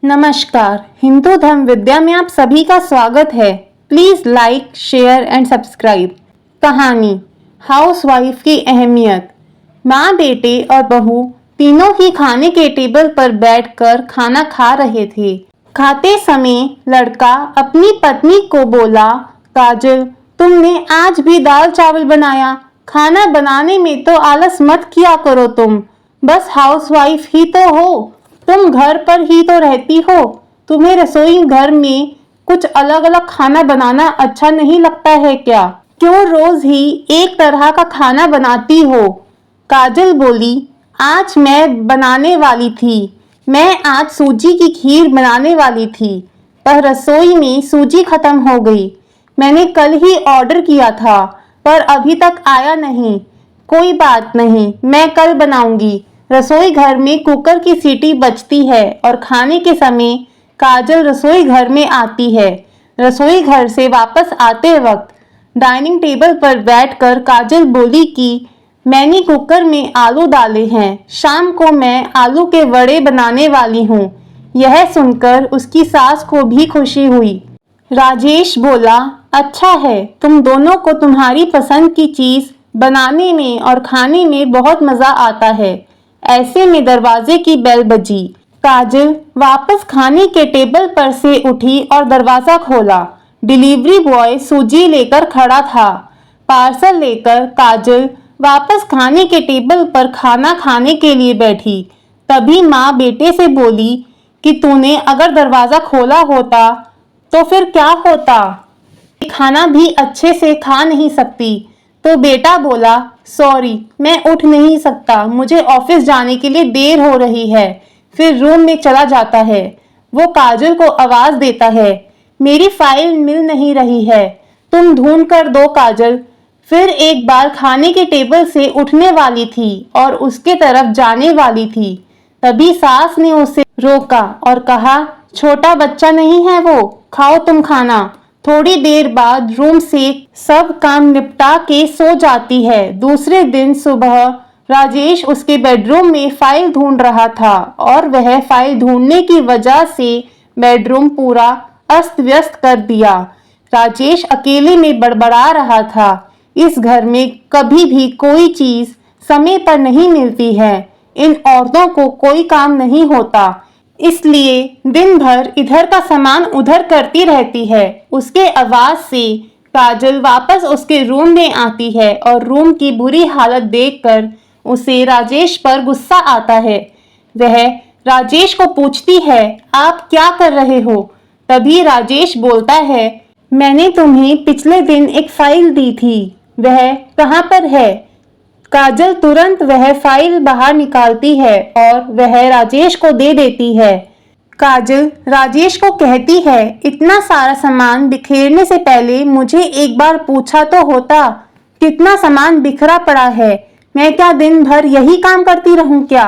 नमस्कार। हिंदू धर्म विद्या में आप सभी का स्वागत है। Please like, share and subscribe. कहानी हाउसवाइफ की अहमियत। माँ, बेटे और बहू तीनों ही खाने के टेबल पर बैठकर खाना खा रहे थे। खाते समय लड़का अपनी पत्नी को बोला, काजल, तुमने आज भी दाल चावल बनाया। खाना बनाने में तो आलस मत किया करो। तुम बस हाउसवाइफ ही तो हो। तुम घर पर ही तो रहती हो। तुम्हें रसोई घर में कुछ अलग अलग खाना बनाना अच्छा नहीं लगता है क्या? क्यों रोज ही एक तरह का खाना बनाती हो? काजल बोली, आज मैं बनाने वाली थी। मैं आज सूजी की खीर बनाने वाली थी, पर रसोई में सूजी खत्म हो गई। मैंने कल ही ऑर्डर किया था, पर अभी तक आया नहीं। कोई बात नहीं, मैं कल बनाऊंगी। रसोई घर में कुकर की सीटी बजती है और खाने के समय काजल रसोई घर में आती है। रसोई घर से वापस आते वक्त डाइनिंग टेबल पर बैठकर काजल बोली कि मैंने कुकर में आलू डाले हैं। शाम को मैं आलू के वड़े बनाने वाली हूँ। यह सुनकर उसकी सास को भी खुशी हुई। राजेश बोला, अच्छा है, तुम दोनों को तुम्हारी पसंद की चीज बनाने में और खाने में बहुत मजा आता है। ऐसे में दरवाजे की बेल बजी। काजल वापस खाने के टेबल पर से उठी और दरवाजा खोला। डिलीवरी बॉय सूजी लेकर खड़ा था। पार्सल लेकर काजल वापस खाने के टेबल पर खाना खाने के लिए बैठी। तभी माँ बेटे से बोली कि तूने अगर दरवाजा खोला होता तो फिर क्या होता? खाना भी अच्छे से खा नहीं सकती। तो बेटा बोला, सॉरी, मैं उठ नहीं सकता, मुझे ऑफिस जाने के लिए देर हो रही है। फिर रूम में चला जाता है। वो काजल को आवाज देता है, मेरी फाइल मिल नहीं रही है, तुम ढूंढ कर दो काजल। फिर एक बार खाने के टेबल से उठने वाली थी और उसके तरफ जाने वाली थी। तभी सास ने उसे रोका और कहा, छोटा बच्चा नहीं है वो, खाओ तुम खाना। थोड़ी देर बाद रूम से सब काम निपटा के सो जाती है। दूसरे दिन सुबह राजेश उसके बेडरूम में फाइल ढूंढ रहा था और वह फाइल ढूंढने की वजह से बेडरूम पूरा अस्त व्यस्त कर दिया। राजेश अकेले में बड़बड़ा रहा था, इस घर में कभी भी कोई चीज समय पर नहीं मिलती है। इन औरतों को कोई काम नहीं होता, इसलिए दिन भर इधर का सामान उधर करती रहती है। उसके आवाज से काजल वापस उसके रूम में आती है और रूम की बुरी हालत देखकर उसे राजेश पर गुस्सा आता है। वह राजेश को पूछती है, आप क्या कर रहे हो? तभी राजेश बोलता है, मैंने तुम्हें पिछले दिन एक फाइल दी थी, वह कहाँ पर है? काजल तुरंत वह फाइल बाहर निकालती है और वह राजेश को दे देती है। काजल राजेश को कहती है, इतना सारा सामान बिखेरने से पहले मुझे एक बार पूछा तो होता। कितना सामान बिखरा पड़ा है, मैं क्या दिन भर यही काम करती रहूं क्या?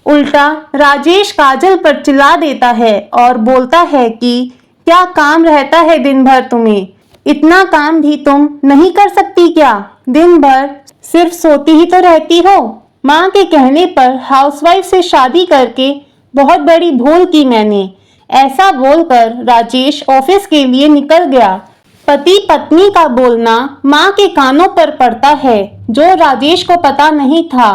उल्टा राजेश काजल पर चिल्ला देता है और बोलता है कि क्या काम रहता है दिन भर तुम्हें? इतना काम भी तुम नहीं कर सकती क्या? दिन भर सिर्फ सोती ही तो रहती हो। माँ के कहने पर हाउसवाइफ से शादी करके बहुत बड़ी भूल की मैंने। ऐसा बोलकर राजेश ऑफिस के लिए निकल गया। पति पत्नी का बोलना माँ के कानों पर पड़ता है, जो राजेश को पता नहीं था।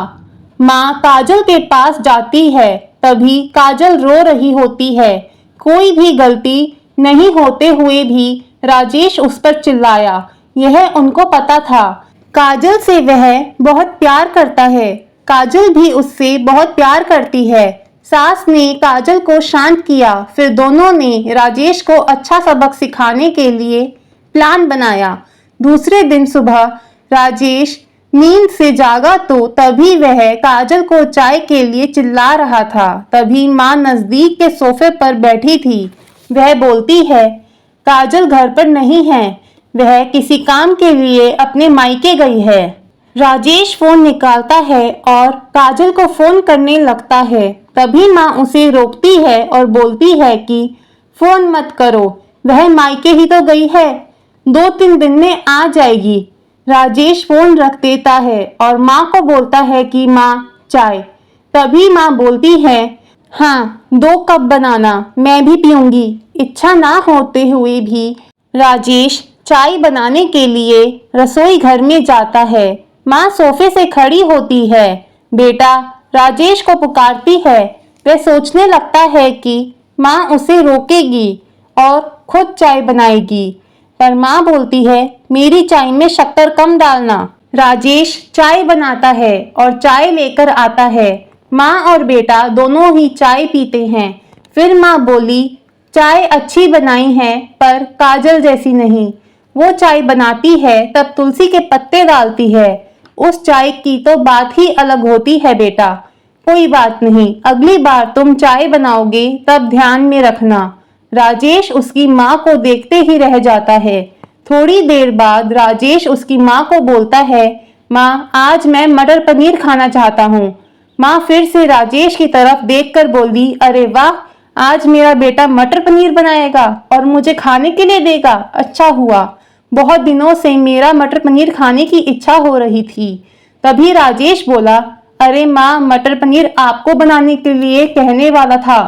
माँ काजल के पास जाती है, तभी काजल रो रही होती है। कोई भी गलती नहीं होते हुए भी राजेश उस पर चिल्लाया। यह उनको पता था। काजल से वह बहुत प्यार करता है, काजल भी उससे बहुत प्यार करती है। सास ने काजल को शांत किया, फिर दोनों ने राजेश को अच्छा सबक सिखाने के लिए प्लान बनाया। दूसरे दिन सुबह राजेश नींद से जागा तो तभी वह काजल को चाय के लिए चिल्ला रहा था। तभी माँ नजदीक के सोफे पर बैठी थी। वह बोलती है, काजल घर पर नहीं है, वह किसी काम के लिए अपने मायके गई है। राजेश फोन निकालता है और काजल को फोन करने लगता है। तभी माँ उसे रोकती है और बोलती है कि फोन मत करो, वह मायके ही तो गई है, 2-3 दिन में आ जाएगी। राजेश फोन रख देता है और माँ को बोलता है कि माँ चाय। तभी माँ बोलती है, हाँ, 2 कप बनाना, मैं भी पीऊंगी। इच्छा ना होते हुए भी राजेश चाय बनाने के लिए रसोई घर में जाता है। माँ सोफे से खड़ी होती है, बेटा राजेश को पुकारती है। वह सोचने लगता है कि माँ उसे रोकेगी और खुद चाय बनाएगी, पर माँ बोलती है मेरी चाय में शक्कर कम डालना। राजेश चाय बनाता है और चाय लेकर आता है। माँ और बेटा दोनों ही चाय पीते हैं। फिर माँ बोली, चाय अच्छी बनाई है पर काजल जैसी नहीं। वो चाय बनाती है तब तुलसी के पत्ते डालती है। उस चाय की तो बात ही अलग होती है बेटा। कोई बात नहीं, अगली बार तुम चाय बनाओगे तब ध्यान में रखना। राजेश उसकी माँ को देखते ही रह जाता है। थोड़ी देर बाद राजेश उसकी माँ को बोलता है, माँ आज मैं मटर पनीर खाना चाहता हूँ। माँ फिर से राजेश की तरफ देखकर बोली, अरे वाह, आज मेरा बेटा मटर पनीर बनाएगा और मुझे खाने के लिए देगा। अच्छा हुआ, बहुत दिनों से मेरा मटर पनीर खाने की इच्छा हो रही थी। तभी राजेश बोला, अरे माँ, मटर पनीर आपको बनाने के लिए कहने वाला था।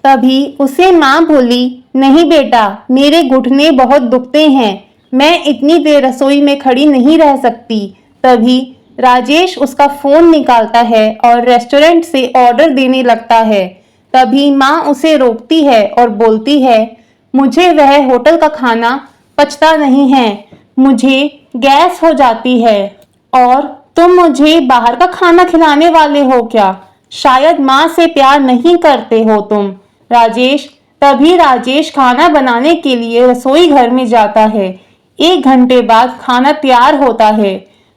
तभी उसे माँ बोली, नहीं बेटा, मेरे घुटने बहुत दुखते हैं, मैं इतनी देर रसोई में खड़ी नहीं रह सकती। तभी राजेश उसका फोन निकालता है और रेस्टोरेंट से ऑर्डर देने लगता है। तभी माँ उसे रोकती है और बोलती है, मुझे वह होटल का खाना पचता नहीं है, मुझे गैस हो जाती है और तुम मुझे बाहर का खाना खिलाने वाले हो क्या? शायद माँ से प्यार नहीं करते हो तुम। राजेश तभी राजेश खाना बनाने के लिए रसोई घर में जाता है। 1 घंटे बाद खाना तैयार होता है।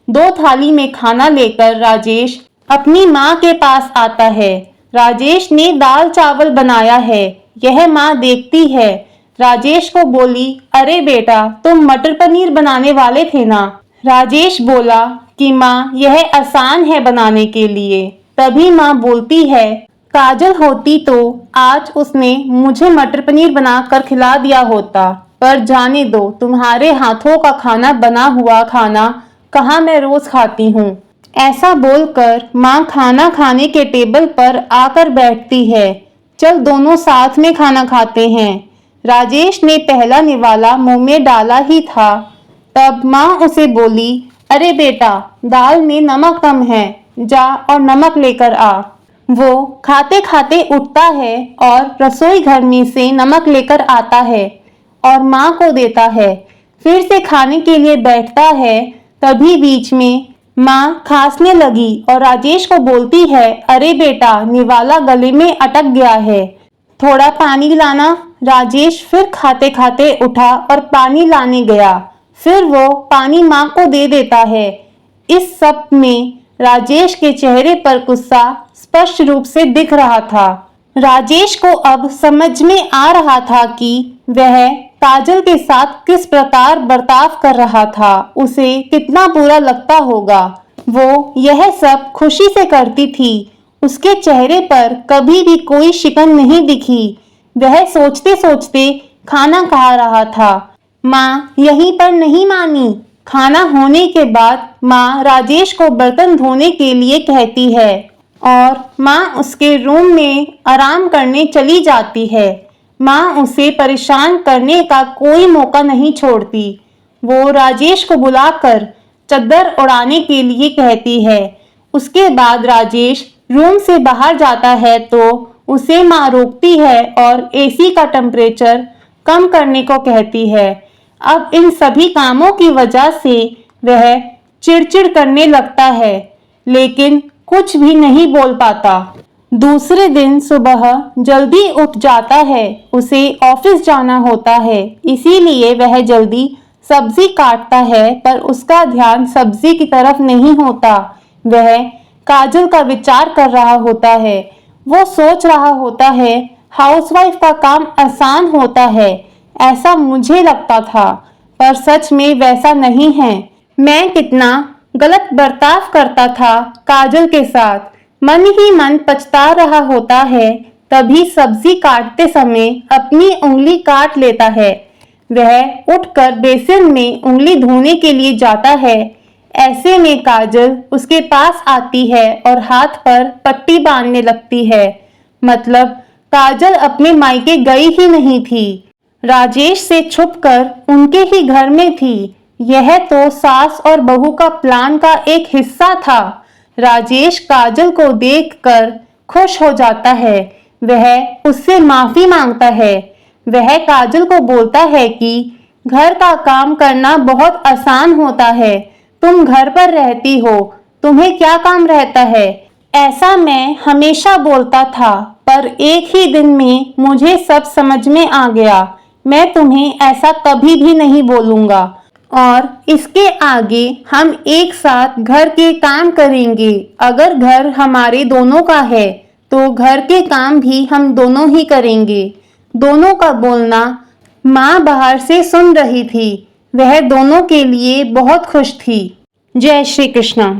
2 थाली में खाना लेकर राजेश अपनी माँ के पास आता है। राजेश ने दाल चावल बनाया है। यह माँ देखती है। राजेश को बोली, अरे बेटा, तुम मटर पनीर बनाने वाले थे ना? राजेश बोला कि माँ यह आसान है बनाने के लिए। तभी माँ बोलती है, काजल होती तो आज उसने मुझे मटर पनीर बनाकर खिला दिया होता, पर जाने दो, तुम्हारे हाथों का खाना बना हुआ खाना कहाँ मैं रोज खाती हूँ। ऐसा बोलकर माँ खाना खाने के टेबल पर आकर बैठती है। चल दोनों साथ में खाना खाते हैं। राजेश ने पहला निवाला मुंह में डाला ही था, तब माँ उसे बोली, अरे बेटा, दाल में नमक कम है, जा और नमक लेकर आ। वो खाते खाते उठता है और रसोई घर में से नमक लेकर आता है और माँ को देता है। फिर से खाने के लिए बैठता है। तभी बीच में माँ खांसने लगी और राजेश को बोलती है, अरे बेटा, निवाला गले में अटक गया है, थोड़ा पानी लाना। राजेश फिर खाते खाते उठा और पानी लाने गया। फिर वो पानी माँ को दे देता है। इस सब में राजेश के चेहरे पर गुस्सा स्पष्ट रूप से दिख रहा था। राजेश को अब समझ में आ रहा था कि वह काजल के साथ किस प्रकार बर्ताव कर रहा था, उसे कितना बुरा लगता होगा। वो यह सब खुशी से करती थी। उसके चेहरे पर कभी भी कोई शिकन नहीं दिखी। वह सोचते सोचते खाना खा रहा था। माँ यहीं पर नहीं मानी। खाना होने के बाद माँ राजेश को बर्तन धोने के लिए कहती है और माँ उसके रूम में आराम करने चली जाती है। माँ उसे परेशान करने का कोई मौका नहीं छोड़ती। वो राजेश को बुलाकर चद्दर उड़ाने के लिए कहती है। उसके बाद राजेश रूम से बाहर जाता है तो उसे माँ रोकती है और एसी का टेम्परेचर कम करने को कहती है। अब इन सभी कामों की वजह से वह चिड़चिड़ करने लगता है, लेकिन कुछ भी नहीं बोल पाता। दूसरे दिन सुबह जल्दी उठ जाता है। उसे ऑफिस जाना होता है, इसीलिए वह जल्दी सब्जी काटता है, पर उसका ध्यान सब्जी की तरफ नहीं होता। वह काजल का विचार कर रहा होता है। वो सोच रहा होता है, हाउसवाइफ का काम आसान होता है, ऐसा मुझे लगता था, पर सच में वैसा नहीं है। मैं कितना गलत बर्ताव करता था काजल के साथ। मन ही मन पछता रहा होता है। तभी सब्जी काटते समय अपनी उंगली काट लेता है। वह उठकर बेसिन में उंगली धोने के लिए जाता है। ऐसे में काजल उसके पास आती है और हाथ पर पट्टी बांधने लगती है। मतलब काजल अपने मायके गई ही नहीं थी, राजेश से छुपकर उनके ही घर में थी। यह तो सास और बहू का प्लान का एक हिस्सा था। राजेश काजल को देखकर खुश हो जाता है, वह उससे माफी मांगता है। वह काजल को बोलता है कि घर का काम करना बहुत आसान होता है, तुम घर पर रहती हो, तुम्हें क्या काम रहता है। ऐसा मैं हमेशा बोलता था, पर एक ही दिन में मुझे सब समझ में आ गया। मैं तुम्हें ऐसा कभी भी नहीं बोलूंगा और इसके आगे हम एक साथ घर के काम करेंगे। अगर घर हमारे दोनों का है तो घर के काम भी हम दोनों ही करेंगे। दोनों का बोलना माँ बाहर से सुन रही थी। वह दोनों के लिए बहुत खुश थी। जय श्री कृष्ण।